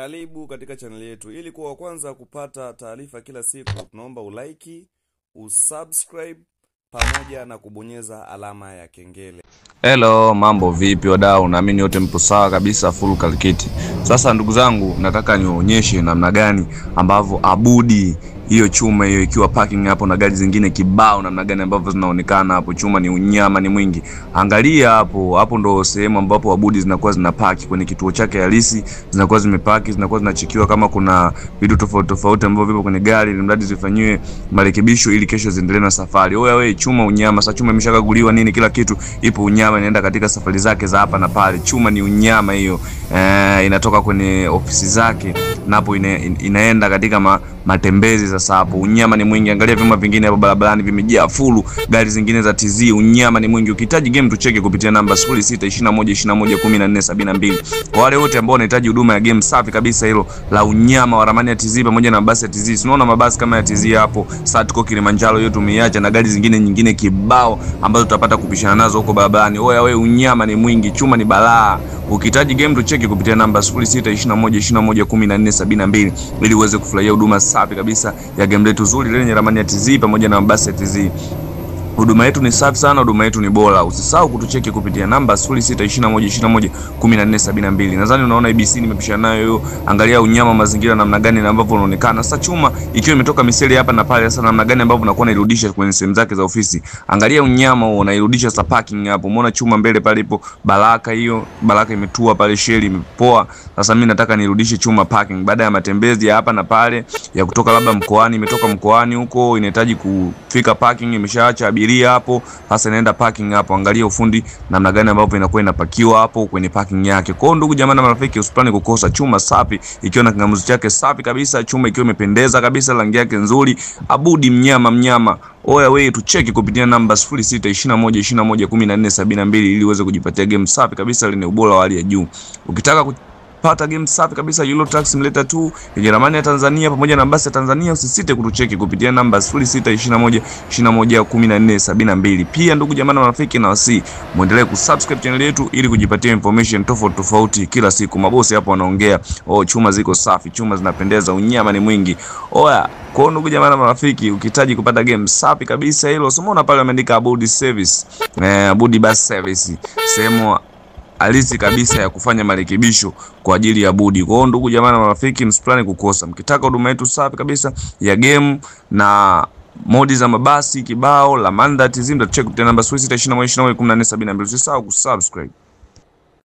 Karibu katika channel yetu. Ili kuwa wa kwanza kupata taarifa kila siku, tunaomba ulike, usubscribe pamoja na kubonyeza alama ya kengele. Hello, mambo vipi wadau? Naamini wote mpo sawa kabisa, full kalkiti. Sasa ndugu zangu, nataka niwaonyeshe namna gani ambavyo Abudi hiyo chuma hiyo ikiwa parking hapo na gari zingine kibao, namna gani ambavyo zinaonekana hapo. Chuma ni unyama, ni mwingi. Angalia hapo ndo sehemu ambapo Abudi zinakuwa zinapaki kwenye kituo chake halisi, zinakuwa zimepaki, zinakuwa zinachikiwa kama kuna vitu tofauti ambavyo vipo kwenye gari, ili mradi zifanywe marekebisho ili kesho ziendelee na safari. Wewe chuma unyama, sasa chuma imeshakaguliwa nini, kila kitu ipo unyama, inaenda katika safari zake za hapa na pale. Chuma ni unyama hiyo. Inatoka kwenye ofisi zake na hapo inaenda katika matembezi. Sasa hapo unyama ni mwingi. Angalia vyuma vingine hapo barabarani vimejaa fulu, gari zingine za TZ, unyama ni mwingi. Ukihitaji game tucheke kupitia namba 0621211472. Kwa wale wote ambao wanahitaji huduma ya game safi kabisa hilo la unyama wa ramani ya TZ pamoja na mabasi ya TZ. Tunaona mabasi kama ya TZ hapo, Satco Kilimanjaro hiyo tumeiacha, na gari zingine nyingine kibao ambazo tutapata kupishana nazo huko barabarani. Oya wewe, unyama ni mwingi, chuma ni balaa. Ukihitaji game tucheke kupitia namba 0621211472 ili uweze kufurahia huduma safi kabisa ya game letu zuri lenye ramani ya TZ pamoja na mabasi ya TZ. Huduma yetu ni safi sana, huduma yetu ni bora. Usisahau kutucheki kupitia namba 0621211472. Nadhani unaona ABC nimepishana nayo hiyo. Angalia unyama mazingira namna gani na ambavyo unaonekana. Sasa chuma ikiwa imetoka miseli hapa na pale, sasa namna gani ambavyo unakuwa unairudisha kwenye sehemu zake za ofisi. Angalia unyama huo, unairudisha sasa parking hapo. Umeona chuma mbele pale ipo Baraka, hiyo Baraka imetua pale, sheli imepoa. Sasa mimi nataka nirudishe chuma parking baada ya matembezi ya hapa na pale ya kutoka labda mkoani, imetoka mkoani huko, inahitaji kufika parking, imeshaacha hapo. Sasa inaenda parking hapo. Angalia ufundi namna gani ambapo inakuwa inapakiwa hapo kwenye parking yake. Kwa hiyo ndugu jamaa na marafiki, usipane kukosa chuma safi ikiwa na kingamuzi chake safi kabisa, chuma ikiwa imependeza kabisa, rangi yake nzuri. Abudi mnyama. Oya wewe, tucheki kupitia namba 0621211472 ili uweze kujipatia game safi kabisa lenye ubora wa hali ya juu. Ukitaka pata game safi kabisa Euro Truck Simulator 2 yenye ramani ya Tanzania pamoja na basi ya Tanzania, usisite kutucheki kupitia namba 0621211472. Pia ndugu jamaa na marafiki, na wasi muendelee kusubscribe channel yetu ili kujipatia information tofauti kila siku. Mabosi hapo wanaongea, chuma ziko safi, chuma zinapendeza, unyama ni mwingi. Oya, kwa ndugu jamaa na marafiki, ukihitaji kupata game safi kabisa hilo, umeona pale wameandika Abudi Service, Abudi Bus Service, sehemu halisi kabisa ya kufanya marekebisho kwa ajili ya Abudi. Kwa hiyo ndugu jamaa na marafiki, msipane kukosa. Mkitaka huduma yetu safi kabisa ya game na modi za mabasi kibao la Manda TZ, mtacheki kupitia namba 0621211472. Usisahau kusubscribe.